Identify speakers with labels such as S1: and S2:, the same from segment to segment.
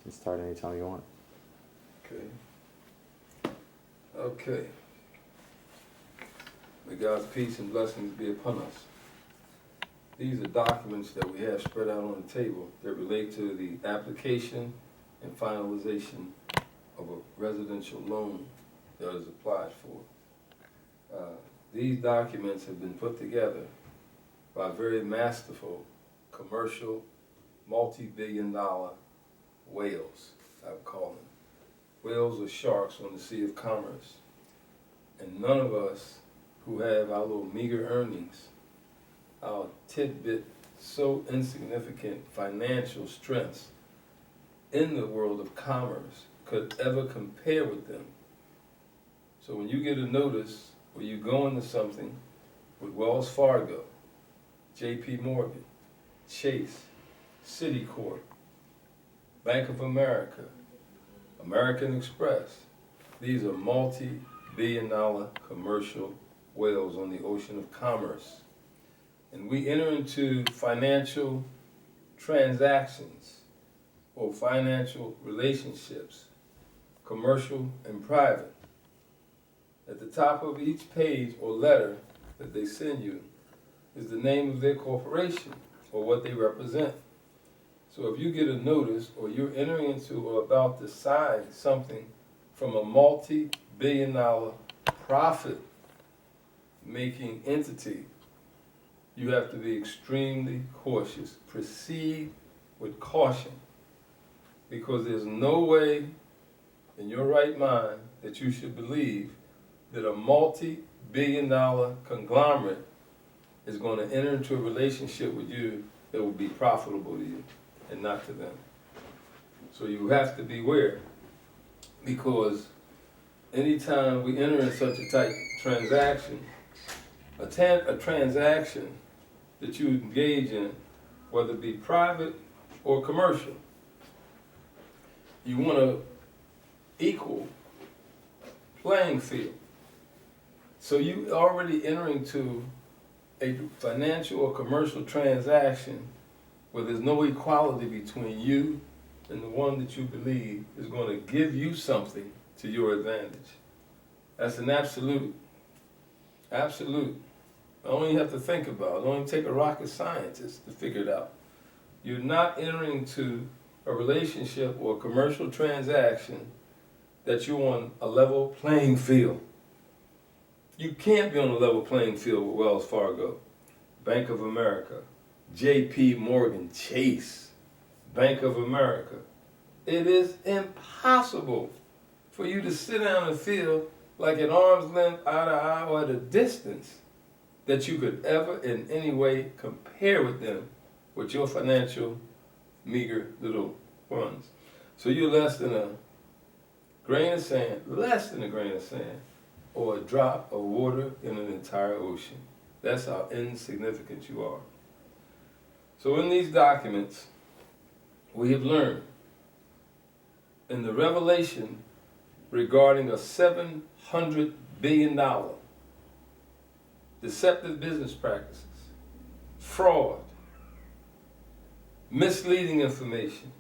S1: can start anytime you want.
S2: Okay. Okay. May God's peace and blessings be upon us. These are documents that we have spread out on the table that relate to the application and finalization of a residential loan that is applied for. These documents have been put together by very masterful commercial multi-billion-dollar whales, I would call them. Whales are sharks on the Sea of Commerce. And none of us who have our little meager earnings, our tidbit, so insignificant financial strengths in the world of commerce could ever compare with them. So when you get a notice or you go into something with Wells Fargo, JP Morgan, Chase, Citicorp, Bank of America, American Express, these are multi-billion-dollar commercial whales on the ocean of commerce. And we enter into financial transactions or financial relationships, commercial and private. At the top of each page or letter that they send you is the name of their corporation or what they represent. So if you get a notice or you're entering into or about to sign something from a multi-billion-dollar profit-making entity, you have to be extremely cautious. Proceed with caution, because there's no way in your right mind that you should believe that a multi-billion-dollar conglomerate is going to enter into a relationship with you that will be profitable to you and not to them. So you have to beware, because anytime we enter in such a type transaction, a transaction that you engage in, whether it be private or commercial, you want an equal playing field. So you already entering to a financial or commercial transaction where there's no equality between you and the one that you believe is going to give you something to your advantage. That's an absolute. Absolute. I don't even have to think about it. I don't even take a rocket scientist to figure it out. You're not entering into a relationship or a commercial transaction that you're on a level playing field. You can't be on a level playing field with Wells Fargo, Bank of America, JP Morgan, Chase, Bank of America. It is impossible for you to sit down and feel like at arm's length, eye to eye, or at a distance, that you could ever in any way compare with them with your financial meager little funds. So you're less than a grain of sand, less than a grain of sand, or a drop of water in an entire ocean. That's how insignificant you are. So in these documents, we have learned in the revelation regarding a $700 billion deceptive business practices, fraud, misleading information,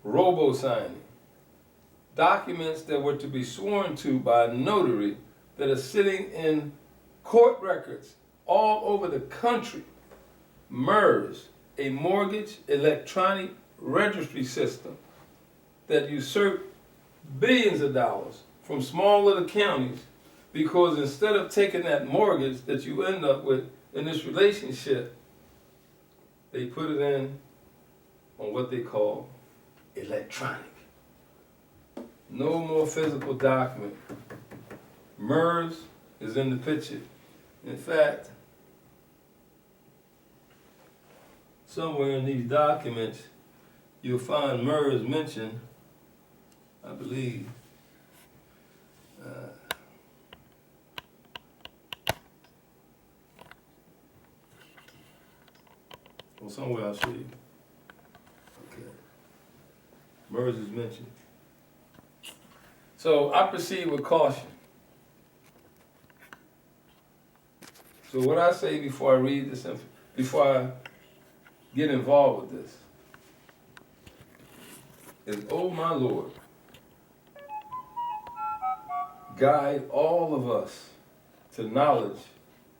S2: robo-signing, documents that were to be sworn to by a notary that are sitting in court records all over the country. MERS, a mortgage electronic registry system that usurped billions of dollars from small little counties, because instead of taking that mortgage that you end up with in this relationship, they put it in on what they call electronic. No more physical document. MERS is in the picture. In fact, somewhere in these documents, you'll find MERS mentioned, I believe. Well, somewhere I'll show you. Okay. MERS is mentioned. So I proceed with caution. So what I say before I read this, before I get involved with this, is, oh my Lord, guide all of us to knowledge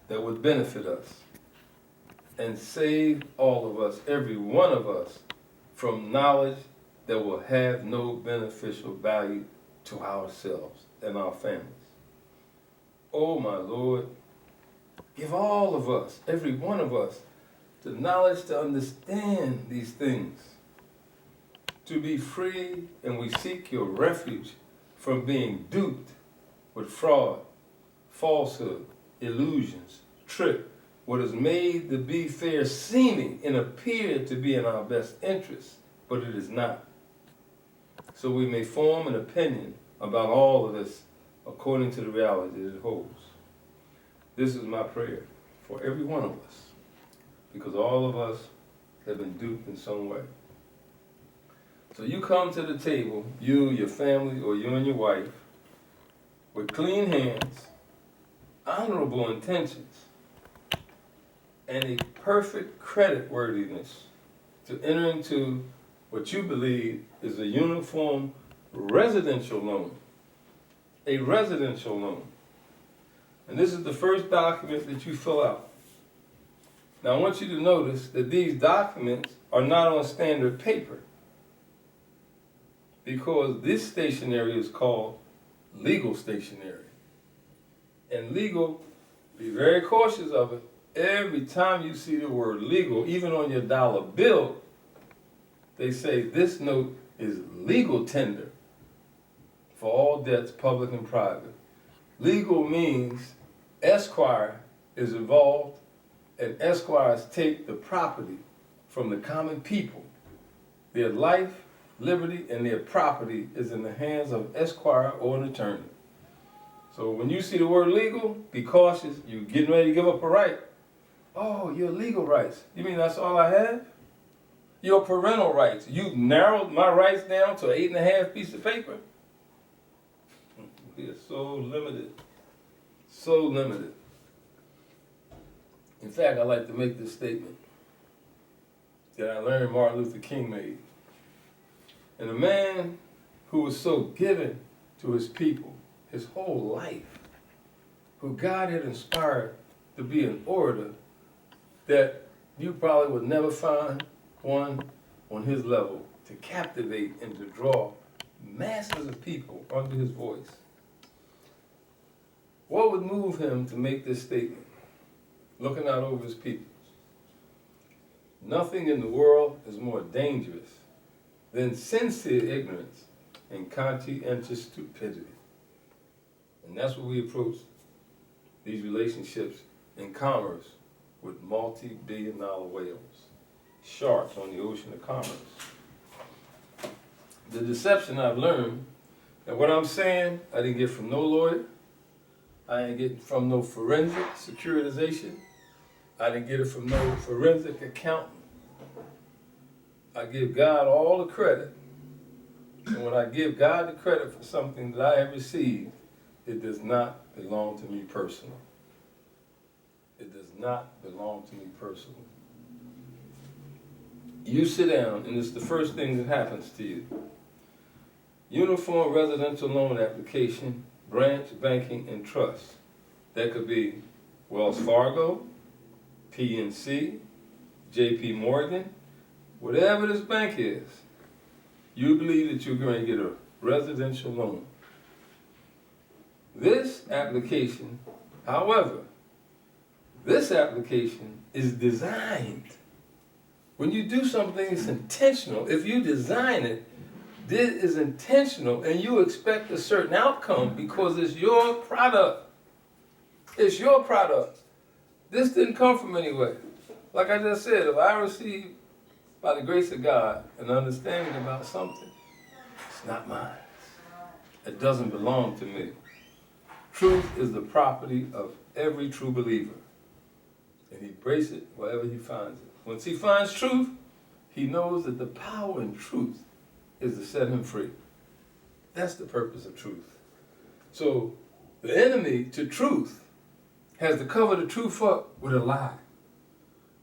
S2: that would benefit us, and save all of us, every one of us, from knowledge that will have no beneficial value to ourselves and our families. Oh my Lord, give all of us, every one of us, the knowledge to understand these things, to be free, and we seek your refuge from being duped with fraud, falsehood, illusions, trick, what is made to be fair seeming and appear to be in our best interest, but it is not. So we may form an opinion about all of this according to the reality that it holds. This is my prayer for every one of us, because all of us have been duped in some way. So you come to the table, you, your family, or you and your wife, with clean hands, honorable intentions, and a perfect creditworthiness to enter into what you believe is a uniform residential loan. A residential loan. And this is the first document that you fill out. Now I want you to notice that these documents are not on standard paper, because this stationery is called legal stationery. And legal, be very cautious of it. Every time you see the word legal, even on your dollar bill, they say this note is legal tender for all debts, public and private. Legal means Esquire is involved, and Esquires take the property from the common people. Their life, liberty, and their property is in the hands of Esquire or an attorney. So when you see the word legal, be cautious. You're getting ready to give up a right. Oh, your legal rights. You mean that's all I have? Your parental rights. You've narrowed my rights down to an 8.5 piece of paper? We are so limited. So limited. In fact, I'd like to make this statement that I learned Martin Luther King made. And a man who was so given to his people his whole life, who God had inspired to be an orator, that you probably would never find one on his level to captivate and to draw masses of people under his voice. What would move him to make this statement, looking out over his people? Nothing in the world is more dangerous than sincere ignorance and conscientious stupidity. And that's what we approach these relationships in commerce with multi-billion-dollar whales, sharks on the ocean of commerce. The deception I've learned, and what I'm saying, I didn't get from no lawyer, I didn't get it from no forensic securitization, I didn't get it from no forensic accountant. I give God all the credit, and when I give God the credit for something that I have received, it does not belong to me personally. It does not belong to me personally. You sit down, and it's the first thing that happens to you. Uniform residential loan application, branch, banking, and trust. That could be Wells Fargo, PNC, JP Morgan, whatever this bank is. You believe that you're going to get a residential loan. This application, however, this application is designed. When you do something, it's intentional. If you design it, this is intentional, and you expect a certain outcome because it's your product. It's your product. This didn't come from anywhere. Like I just said, if I receive, by the grace of God, an understanding about something, it's not mine. It doesn't belong to me. Truth is the property of every true believer. And he embraces it wherever he finds it. Once he finds truth, he knows that the power in truth is to set him free. That's the purpose of truth. So the enemy to truth has to cover the truth up with a lie,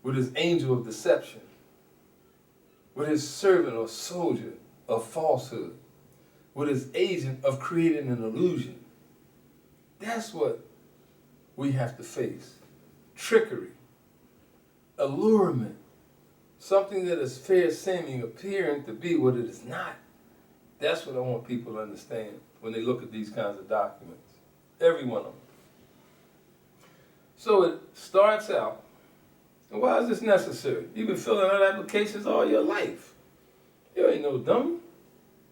S2: with his angel of deception, with his servant or soldier of falsehood, with its agent of creating an illusion. That's what we have to face. Trickery, allurement, something that is fair seeming, appearing to be what it is not. That's what I want people to understand when they look at these kinds of documents. Every one of them. So it starts out, and why is this necessary? You've been filling out applications all your life. You ain't no dummy.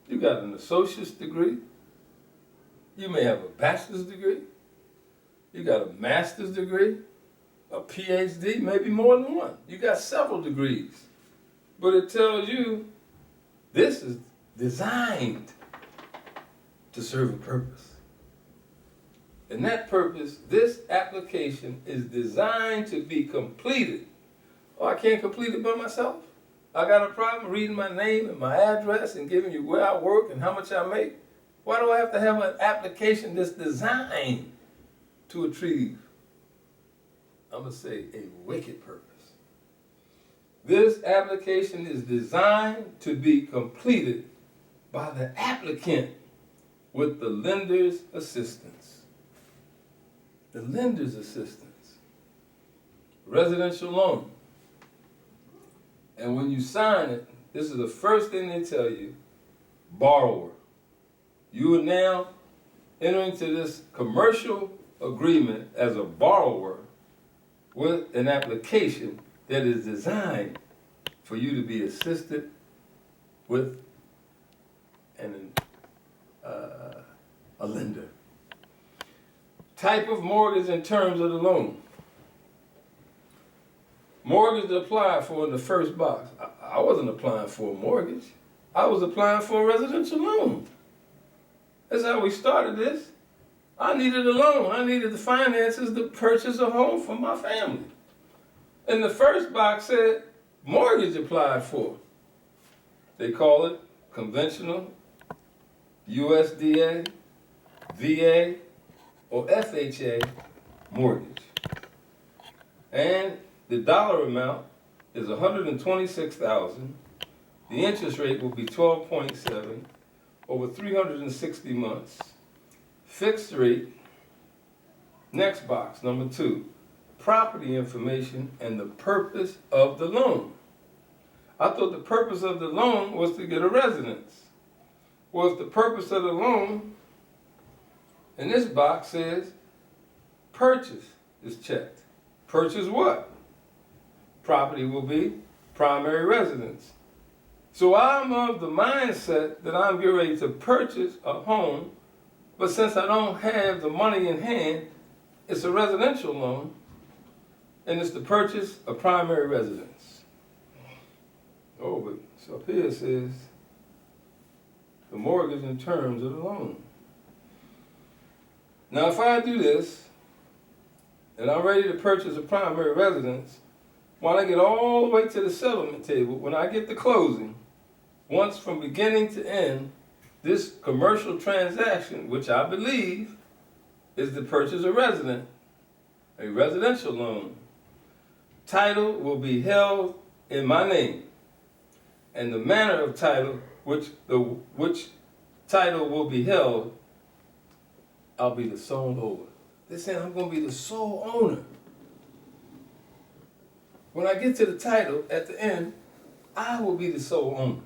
S2: You got an associate's degree. You may have a bachelor's degree. You got a master's degree, a PhD, maybe more than one. You got several degrees. But it tells you this is designed to serve a purpose. And that purpose, this application is designed to be completed. Oh, I can't complete it by myself? I got a problem reading my name and my address and giving you where I work and how much I make? Why do I have to have an application that's designed to achieve, I'm going to say, a wicked purpose? This application is designed to be completed by the applicant with the lender's assistance. The lender's assistance. Residential loan. And when you sign it, this is the first thing they tell you: borrower. You are now entering into this commercial agreement as a borrower with an application that is designed for you to be assisted with a lender. Type of mortgage and terms of the loan. Mortgage applied for in the first box. I wasn't applying for a mortgage. I was applying for a residential loan. That's how we started this. I needed a loan. I needed the finances to purchase a home for my family. And the first box said mortgage applied for. They call it conventional, USDA, VA, or FHA mortgage. And the dollar amount is $126,000. The interest rate will be 12.7 over 360 months. Fixed rate. Next box, number 2, property information and the purpose of the loan. I thought the purpose of the loan was to get a residence. Well, if the purpose of the loan in this box says purchase is checked. Purchase what? Property will be primary residence. So I'm of the mindset that I'm getting ready to purchase a home, but since I don't have the money in hand, it's a residential loan, and it's to purchase a primary residence. Oh, but so up here it says the mortgage in terms of the loan. Now, if I do this, and I'm ready to purchase a primary residence, when I get all the way to the settlement table, when I get to closing, once from beginning to end, this commercial transaction, which I believe is to purchase a residential loan, title will be held in my name, and the manner of title, which title will be held, I'll be the sole owner. They're saying I'm going to be the sole owner. When I get to the title at the end, I will be the sole owner.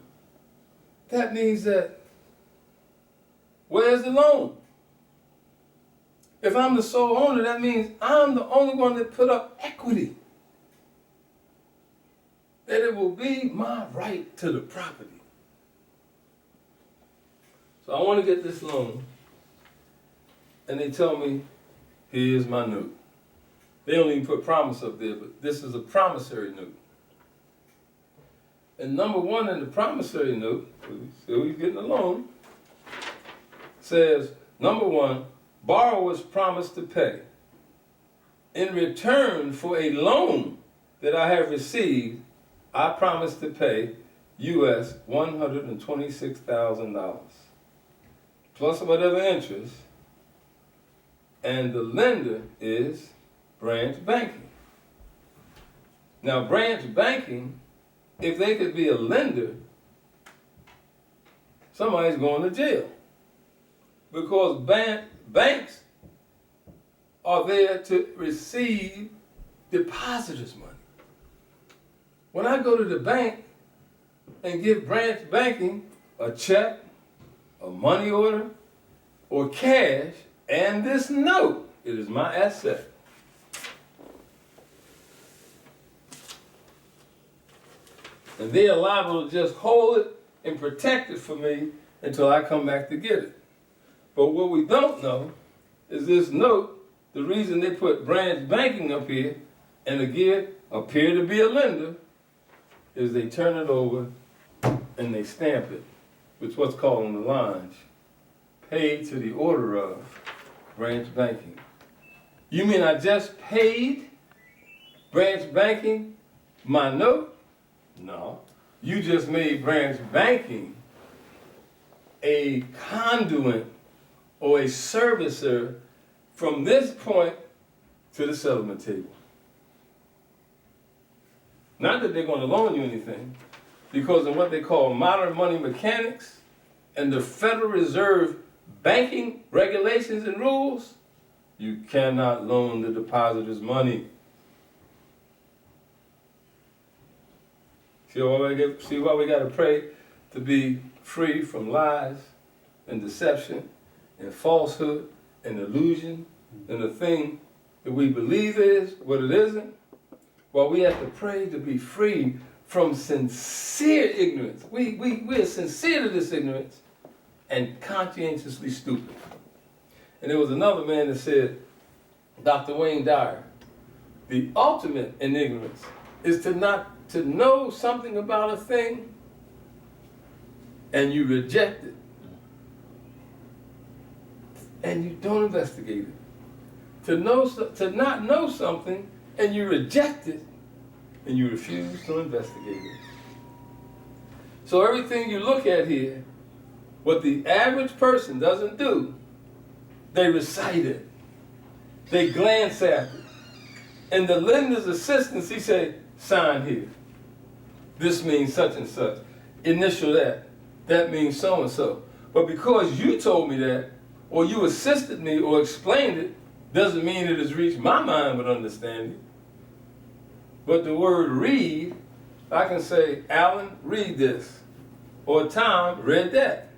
S2: That means that, where's the loan? If I'm the sole owner, that means I'm the only one that put up equity. That it will be my right to the property. So I want to get this loan, and they tell me, here's my note. They don't even put promise up there, but this is a promissory note. And number 1 in the promissory note, so he's getting a loan, says, number 1, borrowers promise to pay in return for a loan that I have received. I promise to pay US $126,000 plus whatever interest, and the lender is branch banking. Now, branch banking, if they could be a lender, somebody's going to jail. Because banks are there to receive depositors' money. When I go to the bank and give branch banking a check, a money order, or cash, and this note, it is my asset. And they are liable to just hold it and protect it for me until I come back to get it. But what we don't know is this note, the reason they put branch banking up here and again appear to be a lender is they turn it over and they stamp it with what's called on the lines, paid to the order of branch banking. You mean I just paid branch banking my note? No. You just made branch banking a conduit or a servicer from this point to the settlement table. Not that they're going to loan you anything, because of what they call modern money mechanics and the Federal Reserve banking regulations and rules, you cannot loan the depositors money. See why we got to pray to be free from lies and deception and falsehood and illusion and the thing that we believe is what it isn't? Well, we have to pray to be free from sincere ignorance. We're sincere to this ignorance and conscientiously stupid. And there was another man that said, Dr. Wayne Dyer, the ultimate in ignorance is to know something about a thing and you reject it. And you don't investigate it. To not know something and you reject it and you refuse to investigate it. So everything you look at here, what the average person doesn't do, they recite it. They glance at it. And the lender's assistants, he say, sign here. This means such and such. Initial that. That means so and so. But because you told me that, or you assisted me or explained it, doesn't mean it has reached my mind with understanding. But the word read, I can say, Alan, read this. Or Tom, read that.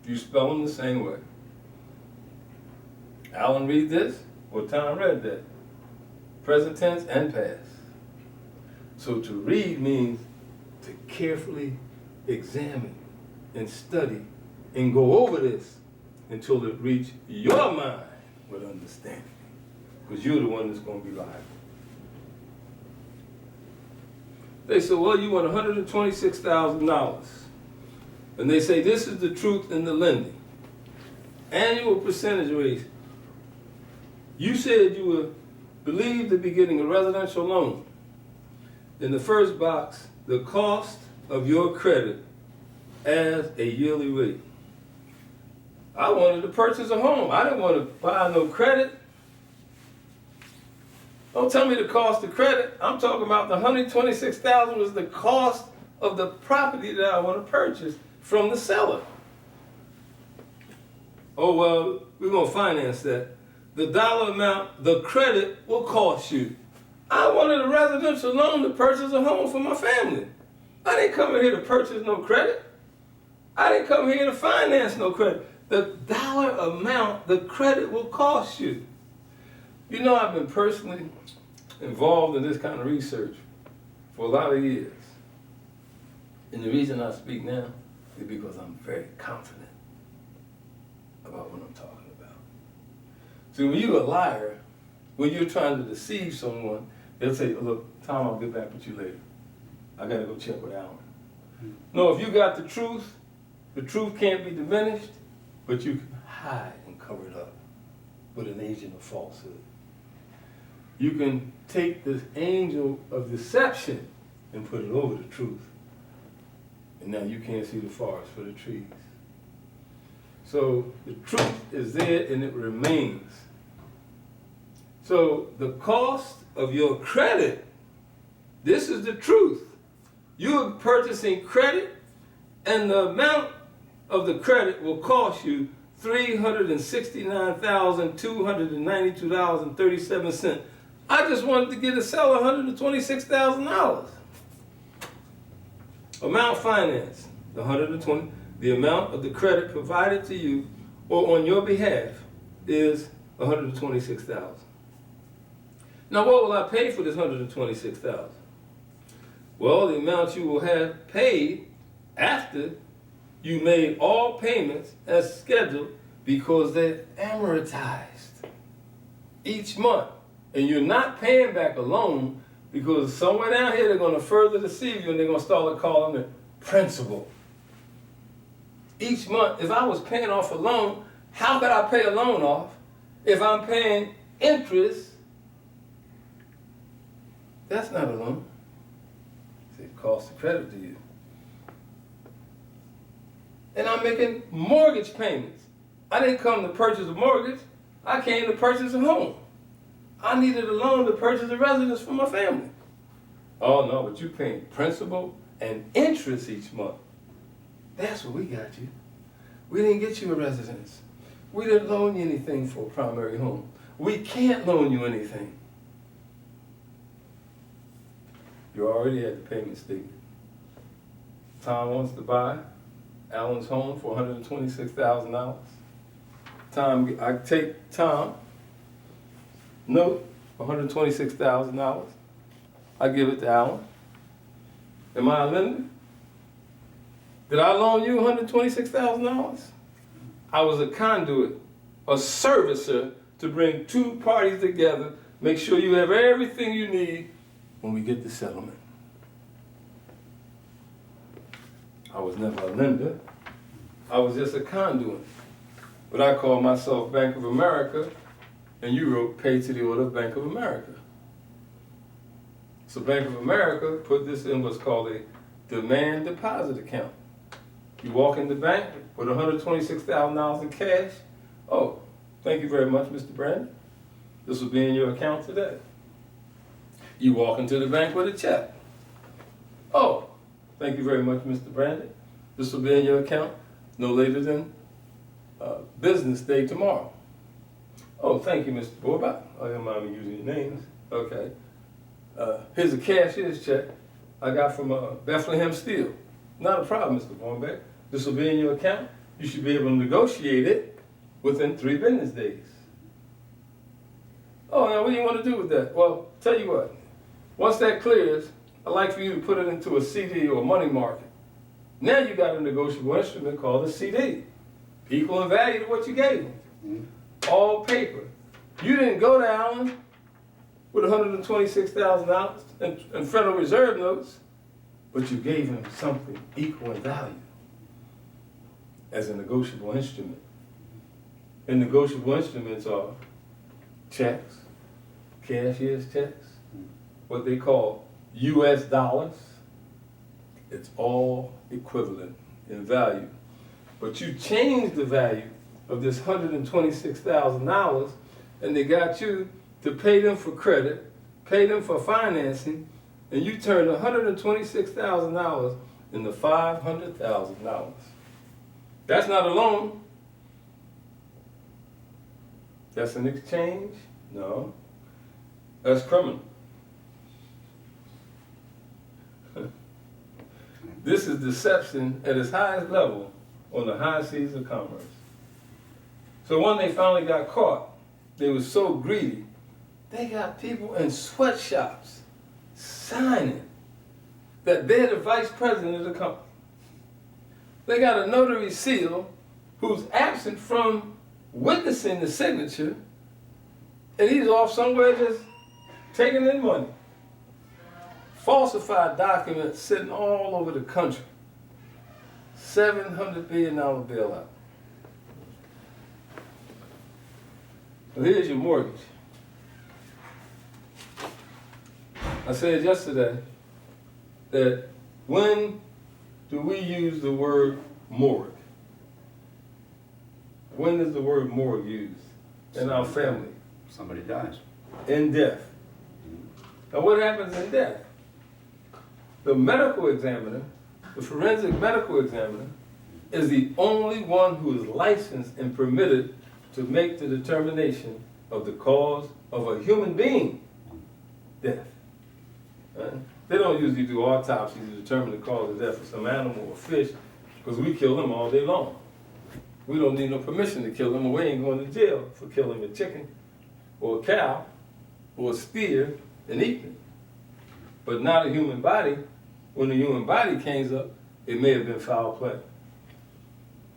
S2: You spell them the same way. Alan, read this, or Tom, read that. Present tense and past. So to read means to carefully examine and study and go over this until it reaches your mind with understanding. Because you're the one that's going to be liable. They say, well, you want $126,000. And they say, this is the truth in the lending. Annual percentage rate. You said you were believed to be getting a residential loan. In the first box, the cost of your credit as a yearly rate. I wanted to purchase a home. I didn't want to buy no credit. Don't tell me the cost of credit. I'm talking about the $126,000 was the cost of the property that I want to purchase from the seller. Oh, well, we're going to finance that. The dollar amount, the credit will cost you. I wanted a residential loan to purchase a home for my family. I didn't come here to purchase no credit. I didn't come here to finance no credit. The dollar amount, the credit will cost you. You know, I've been personally involved in this kind of research for a lot of years. And the reason I speak now is because I'm very confident about what I'm talking about. See, when you're a liar, when you're trying to deceive someone, they'll say, look, Tom, I'll get back with you later. I got to go check with Alan. No, if you got the truth can't be diminished, but you can hide and cover it up with an agent of falsehood. You can take this angel of deception and put it over the truth. And now you can't see the forest for the trees. So the truth is there and it remains. So the cost of your credit, this is the truth. You're purchasing credit and the amount of the credit will cost you $369,292.37. I just wanted to get a seller $126,000. Amount financed, the amount of the credit provided to you or on your behalf is $126,000. Now, what will I pay for this $126,000? Well, the amount you will have paid after you made all payments as scheduled because they're amortized each month. And you're not paying back a loan because somewhere down here they're going to further deceive you and they're going to start calling it principal. Each month, if I was paying off a loan, how could I pay a loan off if I'm paying interest? That's not a loan. It costs a credit to you. And I'm making mortgage payments. I didn't come to purchase a mortgage. I came to purchase a home. I needed a loan to purchase a residence for my family. Oh no, but you're paying principal and interest each month. That's what we got you. We didn't get you a residence. We didn't loan you anything for a primary home. We can't loan you anything. You already had the payment statement. Tom wants to buy Alan's home for $126,000. Tom, I take Tom, note, $126,000. I give it to Alan. Am I a lender? Did I loan you $126,000? I was a conduit, a servicer to bring two parties together, make sure you have everything you need when we get the settlement. I was never a lender. I was just a conduit. But I call myself Bank of America, and you wrote pay to the order of Bank of America. So Bank of America put this in what's called a demand deposit account. You walk in the bank with $126,000 in cash. Oh, thank you very much, Mr. Brandon. This will be in your account today. You walk into the bank with a check. Oh, thank you very much, Mr. Brandon. This will be in your account no later than business day tomorrow. Oh, thank you, Mr. Borbach. I don't mind me using your names. Okay. Here's a cashier's check I got from Bethlehem Steel. Not a problem, Mr. Borbach. This will be in your account. You should be able to negotiate it within 3 business days. Oh, now what do you want to do with that? Well, tell you what. Once that clears, I'd like for you to put it into a CD or a money market. Now you got a negotiable instrument called a CD. Equal in value to what you gave them. All paper. You didn't go to Allen with $126,000 in Federal Reserve notes, but you gave him something equal in value as a negotiable instrument. And negotiable instruments are checks, cashier's checks, what they call US dollars. It's all equivalent in value. But you changed the value of this $126,000 and they got you to pay them for credit, pay them for financing, and you turned $126,000 into $500,000. That's not a loan. That's an exchange? No. That's criminal. This is deception at its highest level on the high seas of commerce. So when they finally got caught, they were so greedy, they got people in sweatshops signing that they're the vice president of the company. They got a notary seal who's absent from witnessing the signature, and he's off somewhere just taking in money. Falsified documents sitting all over the country. $700 billion bailout. Well, here's your mortgage. I said yesterday that when do we use the word morgue? When is the word morgue used in our family?
S1: Somebody dies.
S2: In death. Now what happens in death? The medical examiner, the forensic medical examiner, is the only one who is licensed and permitted to make the determination of the cause of a human being death. Right? They don't usually do autopsies to determine the cause of death for some animal or fish, because we kill them all day long. We don't need no permission to kill them, or we ain't going to jail for killing a chicken or a cow or a steer and eating it. But not a human body. When the human body came up, it may have been foul play.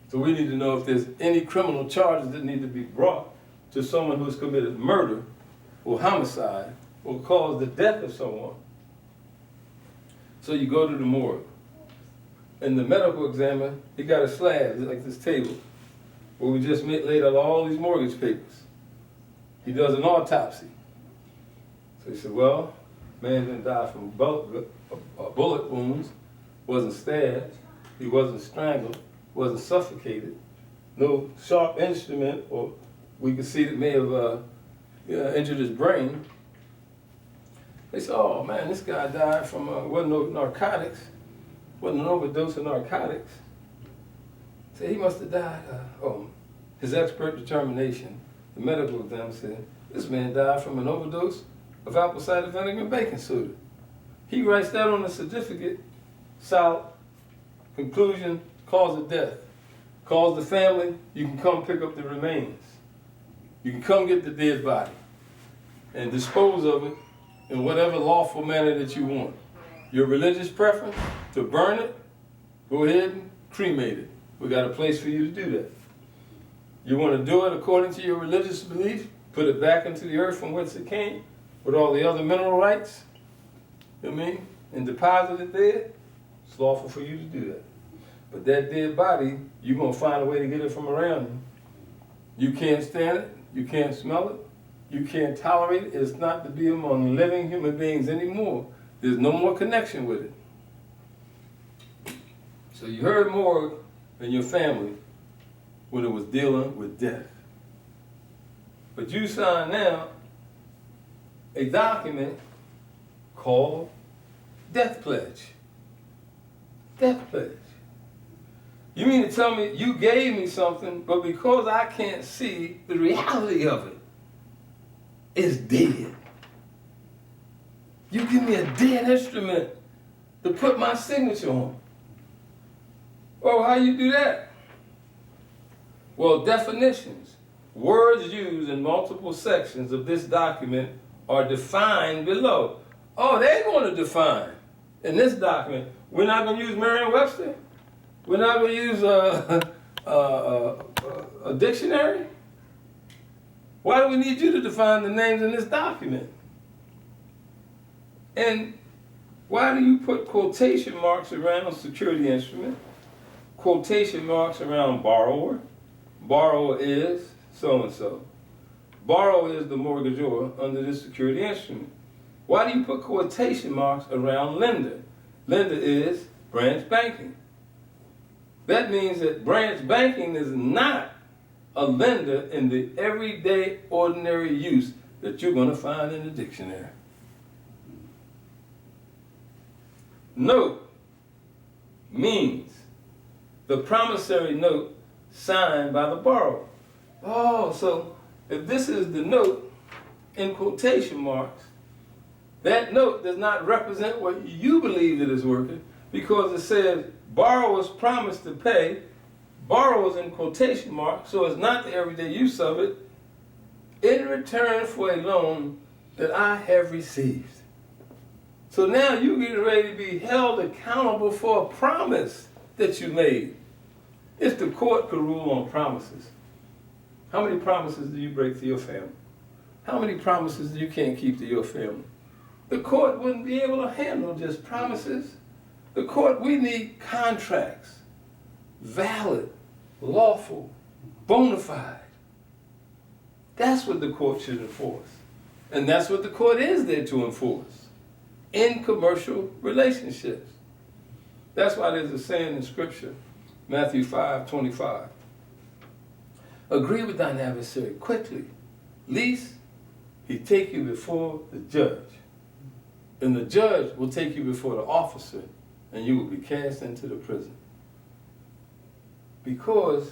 S2: So we need to know if there's any criminal charges that need to be brought to someone who's committed murder or homicide or caused the death of someone. So you go to the morgue. And the medical examiner, he got a slab, like this table, where we just laid out all these mortgage papers. He does an autopsy. So he said, well, man didn't die from bullet wounds, wasn't stabbed, he wasn't strangled, wasn't suffocated, no sharp instrument, or we could see that may have injured his brain. They said, oh man, this guy died from, wasn't no narcotics, wasn't an overdose of narcotics. So he must have died, his expert determination, the medical examiner said, this man died from an overdose of apple cider vinegar and baking soda. He writes that on the certificate, solid, conclusion, cause of death. Calls the family, you can come pick up the remains. You can come get the dead body and dispose of it in whatever lawful manner that you want. Your religious preference, to burn it, go ahead and cremate it. We got a place for you to do that. You want to do it according to your religious belief, put it back into the earth from whence it came, with all the other mineral rights, you know what I mean, and deposit it there, it's lawful for you to do that. But that dead body, you're going to find a way to get it from around you. You can't stand it, you can't smell it, you can't tolerate it. It's not to be among living human beings anymore. There's no more connection with it. So you heard more in your family when it was dealing with death. But you sign now a document called death pledge. Death pledge. You mean to tell me you gave me something, but because I can't see the reality of it, it's dead. You give me a dead instrument to put my signature on. Well, how you do that? Well, definitions. Words used in multiple sections of this document are defined below. Oh, they're going to define in this document. We're not going to use Merriam-Webster. We're not going to use a dictionary. Why do we need you to define the names in this document? And why do you put quotation marks around a security instrument? Quotation marks around borrower. Borrower is so-and-so. Borrower is the mortgagor under this security instrument. Why do you put quotation marks around lender? Lender is branch banking. That means that branch banking is not a lender in the everyday, ordinary use that you're going to find in the dictionary. Note means the promissory note signed by the borrower. Oh, so if this is the note in quotation marks, that note does not represent what you believe it is working, because it says borrowers promise to pay, borrowers in quotation marks, so it's not the everyday use of it, in return for a loan that I have received. So now you get ready to be held accountable for a promise that you made. If the court could rule on promises, how many promises do you break to your family? How many promises do you can't keep to your family? The court wouldn't be able to handle just promises. The court, we need contracts, valid, lawful, bona fide. That's what the court should enforce. And that's what the court is there to enforce in commercial relationships. That's why there's a saying in Scripture, Matthew 5:25. Agree with thine adversary quickly, lest he take you before the judge. And the judge will take you before the officer, and you will be cast into the prison. Because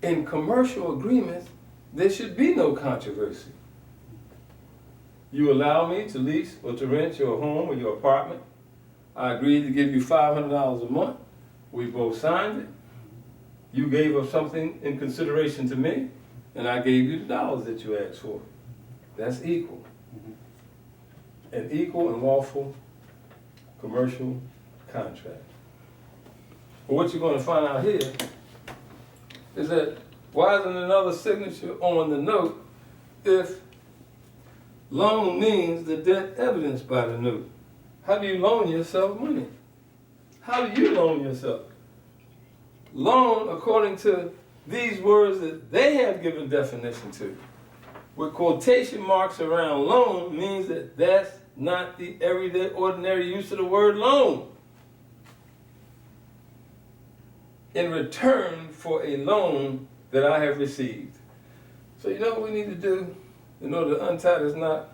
S2: in commercial agreements, there should be no controversy. You allow me to lease or to rent your home or your apartment. I agreed to give you $500 a month. We both signed it. You gave up something in consideration to me, and I gave you the dollars that you asked for. That's equal. An equal and lawful commercial contract. But what you're going to find out here is that why isn't another signature on the note if loan means the debt evidenced by the note? How do you loan yourself money? How do you loan yourself? Loan, according to these words that they have given definition to, with quotation marks around loan, means that that's not the everyday, ordinary use of the word loan. In return for a loan that I have received. So you know what we need to do in order to untie this knot?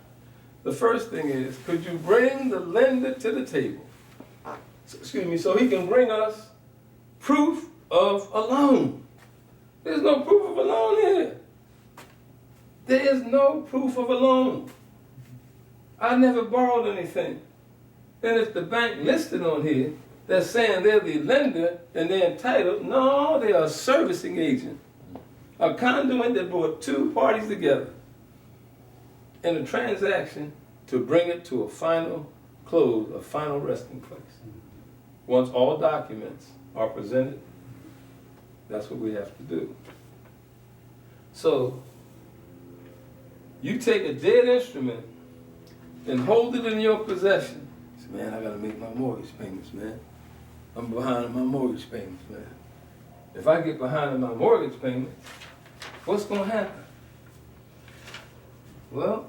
S2: The first thing is, could you bring the lender to the table? So he can bring us proof of a loan. There's no proof of a loan here. There is no proof of a loan. I never borrowed anything. And if the bank listed on here, they're saying they're the lender and they're entitled. No, they are a servicing agent. A conduit that brought two parties together in a transaction to bring it to a final close, a final resting place. Once all documents are presented, that's what we have to do. So, you take a dead instrument and hold it in your possession. Say, man, I gotta make my mortgage payments, man. I'm behind on my mortgage payments, man. If I get behind on my mortgage payments, what's gonna happen? Well,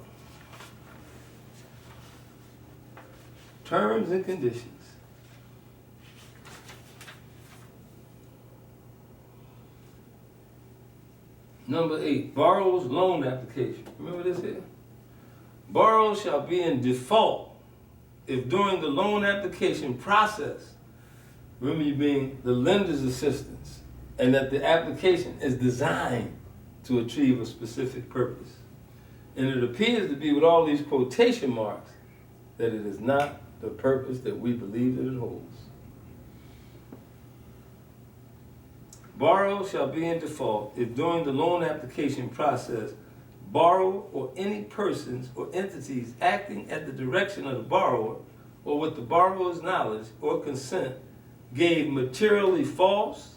S2: terms and conditions. Number 8, borrower's loan application. Remember this here? Borrower shall be in default if during the loan application process, remember you being the lender's assistance, and that the application is designed to achieve a specific purpose. And it appears to be with all these quotation marks that it is not the purpose that we believe that it holds. Borrower shall be in default if during the loan application process, borrower or any persons or entities acting at the direction of the borrower or with the borrower's knowledge or consent gave materially false,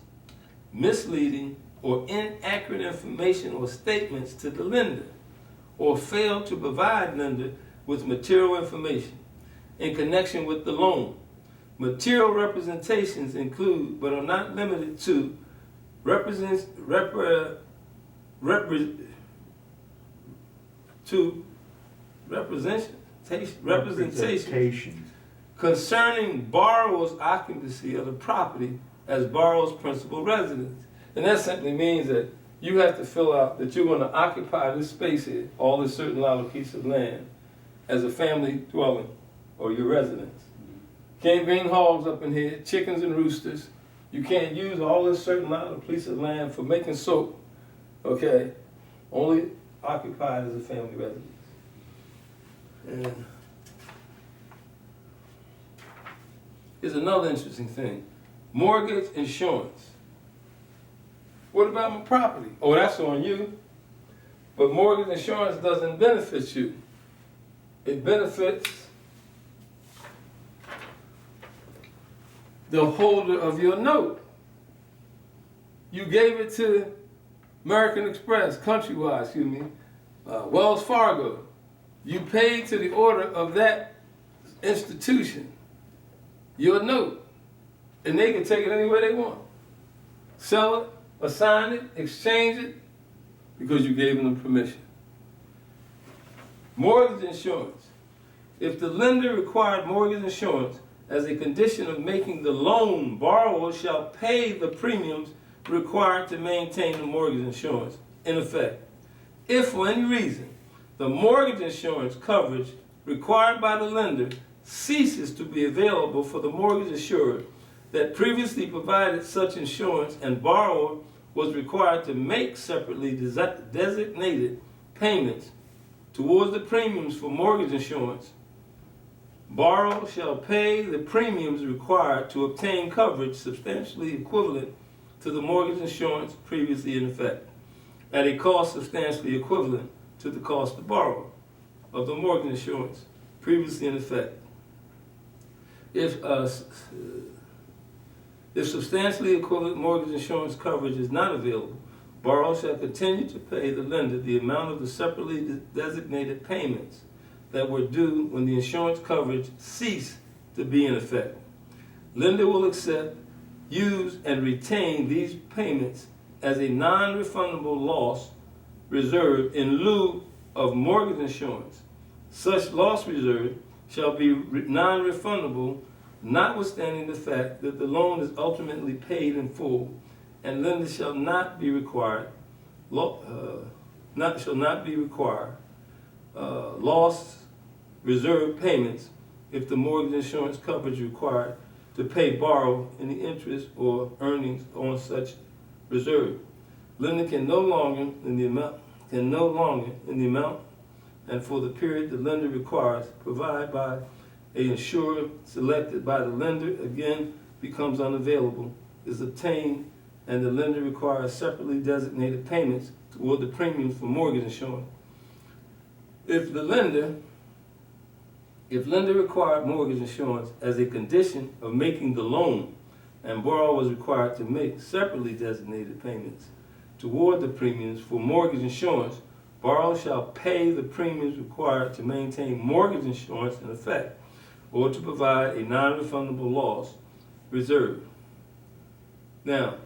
S2: misleading, or inaccurate information or statements to the lender, or failed to provide lender with material information in connection with the loan. Material representations include, but are not limited to, representation concerning borrower's occupancy of the property as borrower's principal residence. And that simply means that you have to fill out that you're going to occupy this space here, all this certain allotted piece of land, as a family dwelling or your residence. Can't bring hogs up in here, chickens and roosters. You can't use all this certain allotted piece of land for making soap. Okay? Only occupied as a family residence. And here's another interesting thing. Mortgage insurance. What about my property? Oh, that's on you. But mortgage insurance doesn't benefit you. It benefits the holder of your note. You gave it to American Express, Countrywide, Wells Fargo. You paid to the order of that institution your note, and they can take it anywhere they want. Sell it, assign it, exchange it, because you gave them permission. Mortgage insurance. If the lender required mortgage insurance as a condition of making the loan, borrower shall pay the premiums required to maintain the mortgage insurance in effect. If for any reason the mortgage insurance coverage required by the lender ceases to be available for the mortgage insured, that previously provided such insurance and borrower was required to make separately designated payments towards the premiums for mortgage insurance, borrower shall pay the premiums required to obtain coverage substantially equivalent to the mortgage insurance previously in effect, at a cost substantially equivalent to the cost to borrow of the mortgage insurance previously in effect. If substantially equivalent mortgage insurance coverage is not available, borrower shall continue to pay the lender the amount of the separately designated payments that were due when the insurance coverage ceased to be in effect. Lender will accept, use, and retain these payments as a non-refundable loss reserve in lieu of mortgage insurance. Such loss reserve shall be non-refundable, notwithstanding the fact that the loan is ultimately paid in full, and lender shall not be required loss reserve payments if the mortgage insurance coverage required to pay borrow any interest or earnings on such reserve. Lender can no longer in the amount and for the period the lender requires provide by a insurer selected by the lender again becomes unavailable, is obtained, and the lender requires separately designated payments toward the premiums for mortgage insurance. If lender required mortgage insurance as a condition of making the loan, and borrower was required to make separately designated payments toward the premiums for mortgage insurance, borrower shall pay the premiums required to maintain mortgage insurance in effect, or to provide a non-refundable loss reserve. Now,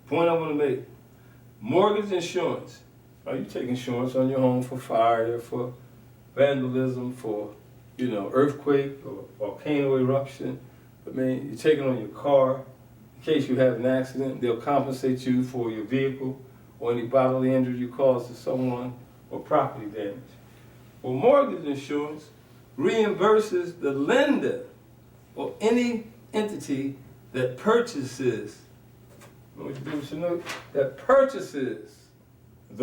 S2: point I want to make, mortgage insurance, you take insurance on your home for fire, for vandalism, for earthquake or volcano eruption. You take it on your car in case you have an accident. They'll compensate you for your vehicle or any bodily injury you cause to someone or property damage. Well, mortgage insurance reimburses the lender or any entity that purchases the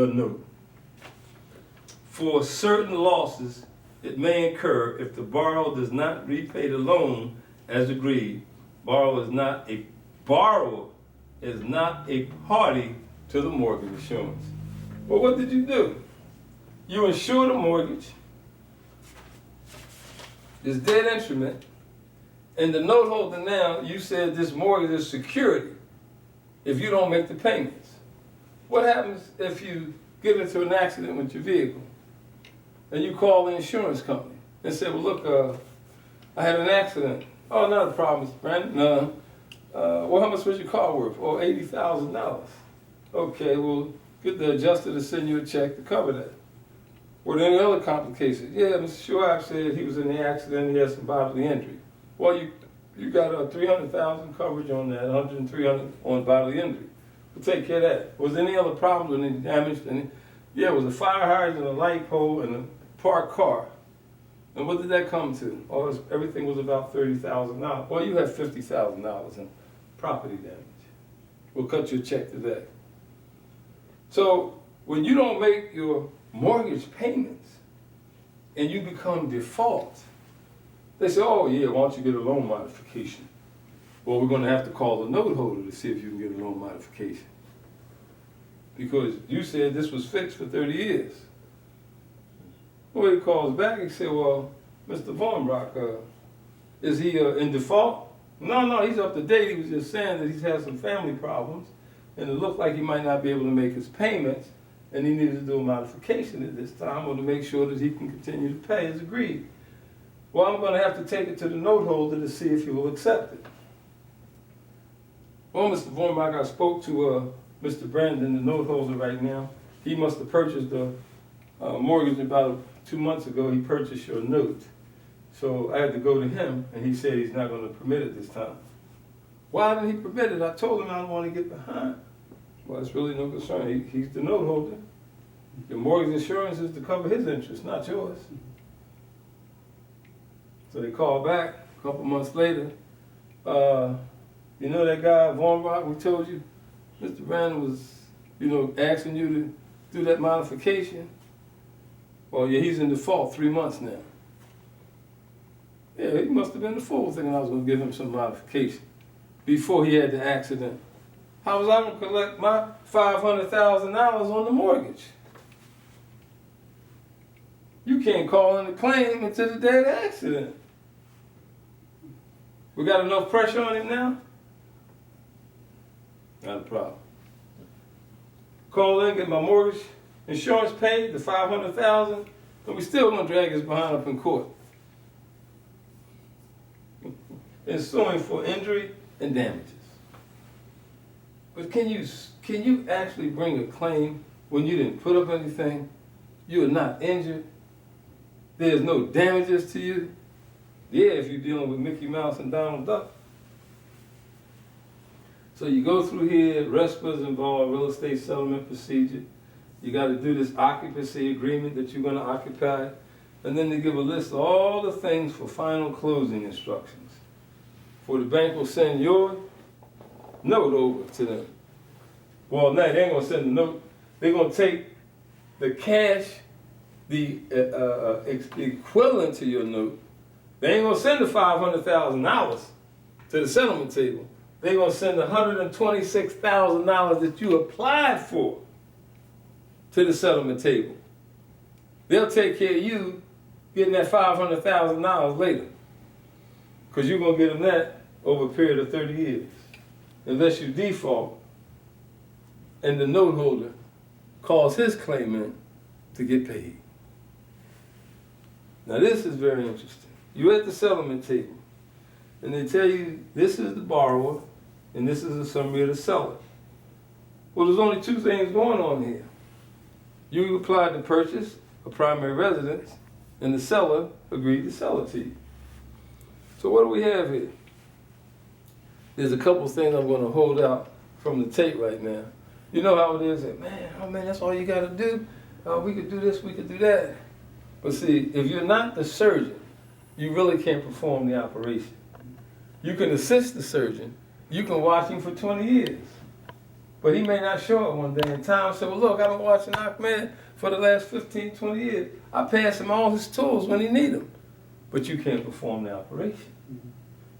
S2: note for certain losses it may incur if the borrower does not repay the loan as agreed. Borrower is not a party to the mortgage insurance. Well, what did you do? You insured a mortgage, this dead instrument, and the note holder now, you said this mortgage is security if you don't make the payments. What happens if you get into an accident with your vehicle and you call the insurance company and say, well, look, I had an accident. Oh, not a problem, Mr. Brandon. Well, how much was your car worth? Oh, $80,000. Okay, well, get the adjuster to send you a check to cover that. Were there any other complications? Yeah, Mr. Schwab said he was in the accident, he had some bodily injury. Well, you got a $300,000 coverage on that, $100,000 and $300,000 on bodily injury. We'll take care of that. Was there any other problems, any damage? Yeah, it was a fire hydrant, a light pole, and a parked car. And what did that come to? Oh, everything was about $30,000. Well, you have $50,000 in property damage. We'll cut you a check today. So when you don't make your mortgage payments and you become default, they say, oh yeah, why don't you get a loan modification? Well, we're going to have to call the note holder to see if you can get a loan modification. Because you said this was fixed for 30 years. Well, he calls back and says, well, Mr. Vornbrock, is he in default? No, he's up to date. He was just saying that he's had some family problems and it looked like he might not be able to make his payments and he needed to do a modification at this time or to make sure that he can continue to pay as agreed. Well, I'm going to have to take it to the note holder to see if he will accept it. Well, Mr. Vornbach, I spoke to Mr. Brandon, the note holder right now. He must have purchased a mortgage about 2 months ago. He purchased your note. So I had to go to him, and he said he's not going to permit it this time. Why didn't he permit it? I told him I don't want to get behind. Well, it's really no concern. He's the note holder. Your mortgage insurance is to cover his interest, not yours. So they called back a couple months later. You know that guy, Von Rock, we told you? Mr. Brandon was, asking you to do that modification. Well, yeah, he's in default 3 months now. Yeah, he must have been the fool thinking I was going to give him some modification before he had the accident. How was I going to collect my $500,000 on the mortgage? You can't call in a claim until the day of the accident. We got enough pressure on him now? Not a problem. Call in, get my mortgage insurance paid, the $500,000, and we still gonna drag his behind up in court. And suing for injury and damages. But can you actually bring a claim when you didn't put up anything? You are not injured. There's no damages to you. Yeah, if you're dealing with Mickey Mouse and Donald Duck. So you go through here, RESPA's involved, real estate settlement procedure. You got to do this occupancy agreement that you're going to occupy. And then they give a list of all the things for final closing instructions. For the bank will send your note over to them. Well, no, they ain't going to send the note. They're going to take the cash, the equivalent to your note. They ain't going to send the $500,000 to the settlement table. They're going to send the $126,000 that you applied for to the settlement table. They'll take care of you getting that $500,000 later. Because you're going to get them that over a period of 30 years. Unless you default and the note holder calls his claimant to get paid. Now this is very interesting. You're at the settlement table and they tell you this is the borrower and this is a summary of the seller. Well, there's only two things going on here. You applied to purchase a primary residence and the seller agreed to sell it to you. So what do we have here? There's a couple things I'm going to hold out from the tape right now. You know how it is, man, that's all you got to do. We could do this, we could do that. But see, if you're not the surgeon, you really can't perform the operation. You can assist the surgeon. You can watch him for 20 years. But he may not show up one day in time and say, well, look, I've been watching Ahmed for the last 15, 20 years. I pass him all his tools when he needs them. But you can't perform the operation.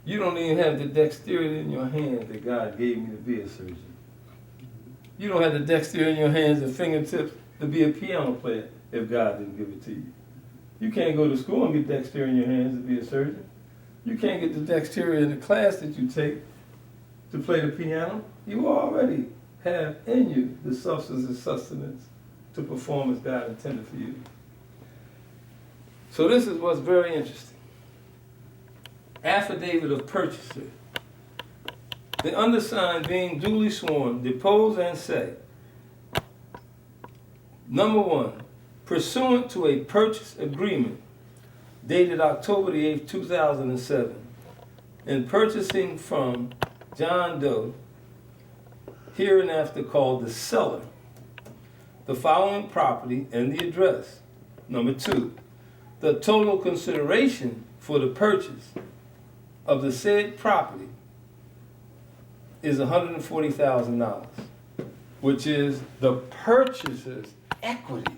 S2: You don't even have the dexterity in your hand that God gave me to be a surgeon. You don't have the dexterity in your hands and fingertips to be a piano player if God didn't give it to you. You can't go to school and get dexterity in your hands to be a surgeon. You can't get the dexterity in the class that you take to play the piano. You already have in you the substance and sustenance to perform as God intended for you. So this is what's very interesting. Affidavit of purchaser. The undersigned being duly sworn, depose and say, number one, pursuant to a purchase agreement dated October the 8th, 2007, in purchasing from John Doe, hereinafter called the seller, the following property and the address. Number two, the total consideration for the purchase of the said property is $140,000, which is the purchaser's equity.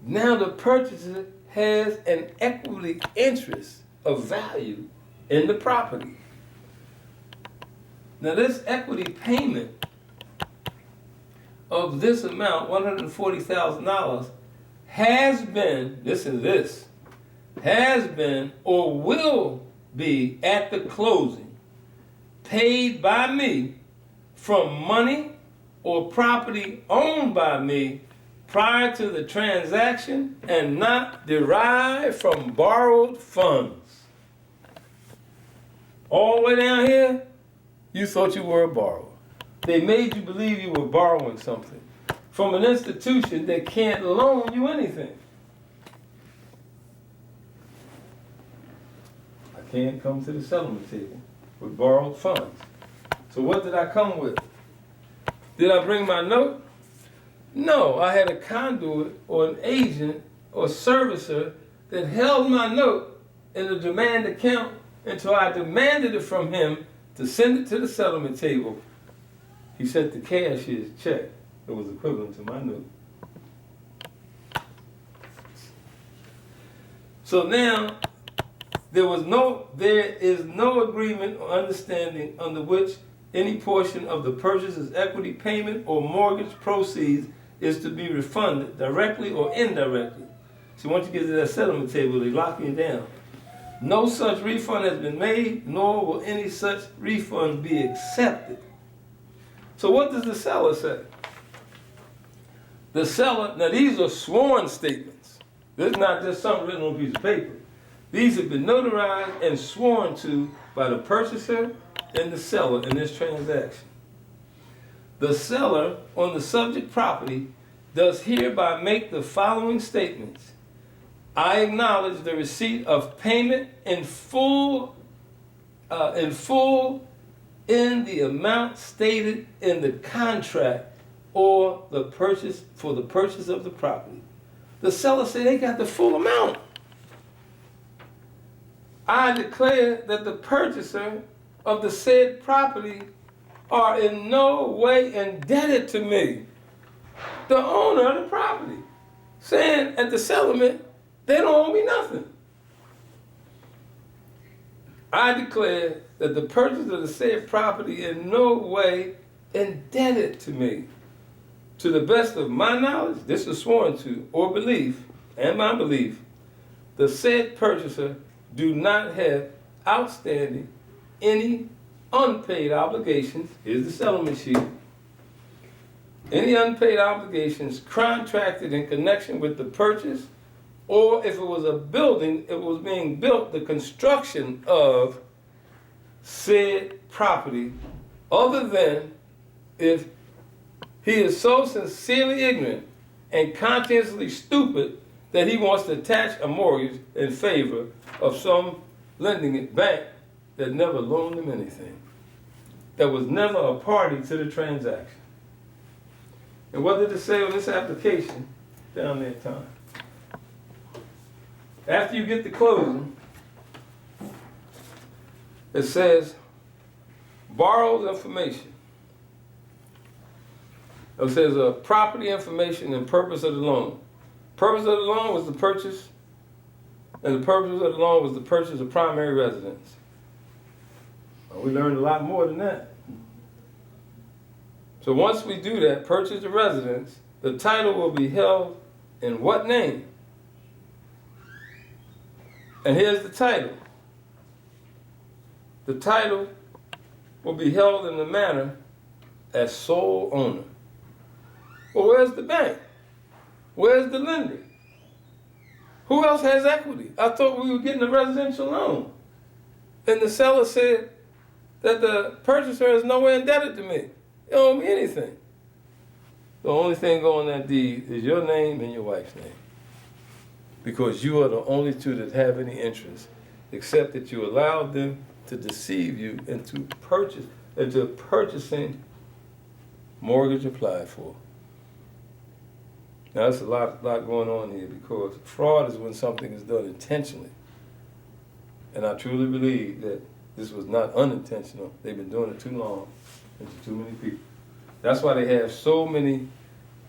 S2: Now the purchaser has an equity interest of value in the property. Now this equity payment of this amount, $140,000, has been, listen to this, has been or will be at the closing paid by me from money or property owned by me prior to the transaction and not derived from borrowed funds. All the way down here, you thought you were a borrower. They made you believe you were borrowing something from an institution that can't loan you anything. I can't come to the settlement table with borrowed funds. So what did I come with? Did I bring my note? No, I had a conduit or an agent or servicer that held my note in a demand account until I demanded it from him to send it to the settlement table. He sent the cashier's check that was equivalent to my note. So now, there is no agreement or understanding under which any portion of the purchaser's equity payment or mortgage proceeds is to be refunded directly or indirectly. So once you get to that settlement table, they lock you down. No such refund has been made, nor will any such refund be accepted. So what does the seller say? The seller, now these are sworn statements. This is not just something written on a piece of paper. These have been notarized and sworn to by the purchaser and the seller in this transaction. The seller on the subject property does hereby make the following statements. I acknowledge the receipt of payment in full in the amount stated in the contract or the purchase for the purchase of the property. The seller said they got the full amount. I declare that the purchaser of the said property are in no way indebted to me, the owner of the property, saying at the settlement, they don't owe me nothing. I declare that the purchaser of the said property in no way indebted to me. To the best of my knowledge, this is sworn to, or belief, and my belief, the said purchaser do not have outstanding any unpaid obligations. Here's the settlement sheet. Any unpaid obligations contracted in connection with the purchase, or if it was a building, it was being built, the construction of said property, other than if he is so sincerely ignorant and conscientiously stupid that he wants to attach a mortgage in favor of some lending bank that never loaned him anything, that was never a party to the transaction. And what did it say on this application down there, Tom? After you get the closing, it says, borrowed information. It says property information and purpose of the loan. Purpose of the loan was the purchase, and the purpose of the loan was the purchase of primary residence. We learned a lot more than that. So once we do that, purchase of residence, the title will be held in what name? And here's the title. The title will be held in the manner as sole owner. Well, where's the bank? Where's the lender? Who else has equity? I thought we were getting a residential loan. And the seller said that the purchaser is nowhere indebted to me. They don't owe me anything. The only thing on that deed is your name and your wife's name. Because you are the only two that have any interest, except that you allowed them to deceive you into purchasing mortgage applied for. Now, there's a lot going on here, because fraud is when something is done intentionally. And I truly believe that this was not unintentional. They've been doing it too long and to too many people. That's why they have so many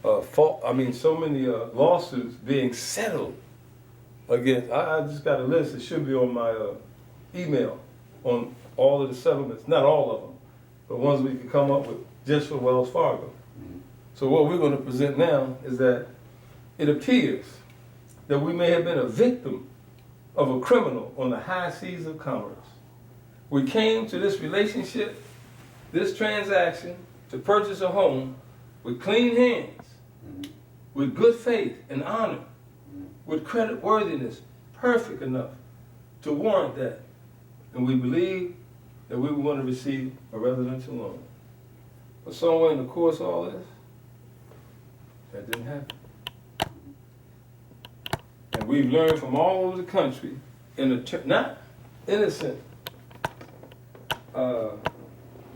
S2: lawsuits being settled against. I just got a list. It should be on my email on all of the settlements. Not all of them, but ones we can come up with just for Wells Fargo. Mm-hmm. So what we're going to present now is that it appears that we may have been a victim of a criminal on the high seas of commerce. We came to this relationship, this transaction, to purchase a home with clean hands, mm-hmm. with good faith and honor, mm-hmm. with credit worthiness perfect enough to warrant that. And we believed that we were going to receive a residential loan. But somewhere in the course of all this, that didn't happen. And we've learned from all over the country, not innocent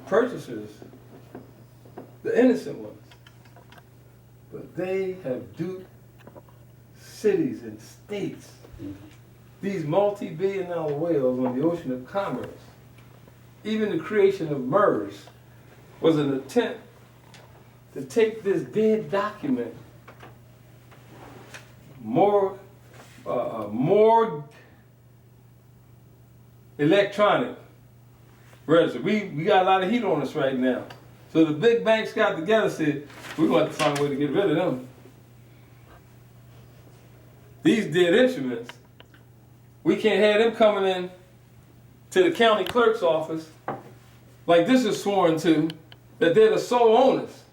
S2: purchasers, the innocent ones, but they have duped cities and states these multi-billion-dollar whales on the ocean of commerce. Even the creation of MERS was an attempt to take this dead document, more electronic register. We got a lot of heat on us right now. So the big banks got together and said, we're going to have to find a way to get rid of them. These dead instruments, we can't have them coming in to the county clerk's office like this is sworn to, that they're the sole owners.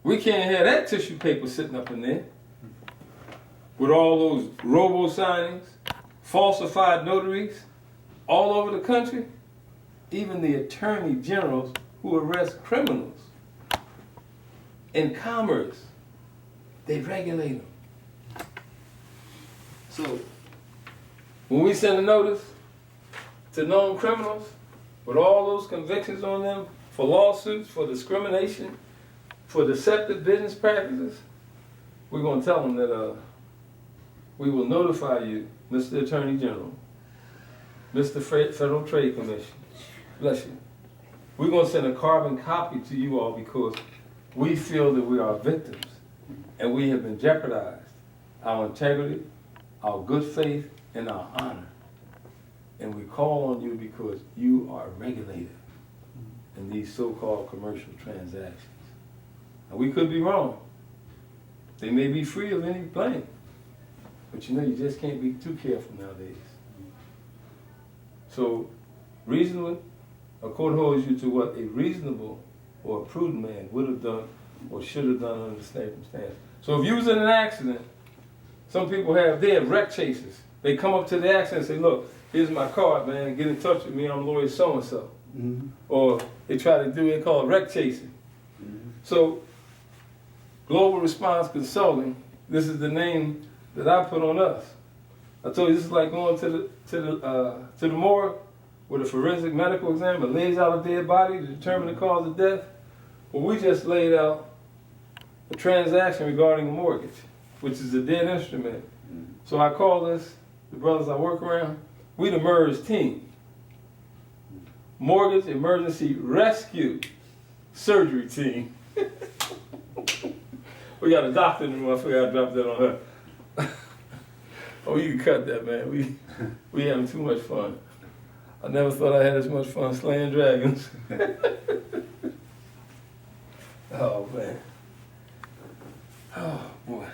S2: We can't have that tissue paper sitting up in there with all those robo-signings, falsified notaries all over the country. Even the attorney generals who arrest criminals in commerce, they regulate them. So when we send a notice to known criminals with all those convictions on them for lawsuits, for discrimination, for deceptive business practices, we're going to tell them that we will notify you, Mr. Attorney General, Mr. Federal Trade Commission, bless you. We're going to send a carbon copy to you all because we feel that we are victims and we have been jeopardized, our integrity, our good faith, and our honor. And we call on you because you are regulated in these so-called commercial transactions. And we could be wrong. They may be free of any blame. But you know, you just can't be too careful nowadays. So, reasonably, a court holds you to what a reasonable or a prudent man would have done or should have done under the circumstance. So if you was in an accident, some people they have wreck chasers. They come up to the accident and say, look, here's my card, man, get in touch with me, I'm lawyer so-and-so. Mm-hmm. Or they try to they call it wreck chasing. Mm-hmm. So, Global Response Consulting, this is the name that I put on us. I told you this is like going to the morgue with a forensic medical examiner lays out a dead body to determine the cause of death. Well, we just laid out a transaction regarding a mortgage, which is a dead instrument. Mm-hmm. So I call this, the brothers I work around, we the MERS team. Mortgage Emergency Rescue Surgery Team. We got a doctor in the room, I forgot to drop that on her. Oh, you can cut that, man. We having too much fun. I never thought I had as much fun slaying dragons. Oh, man. Oh, boy.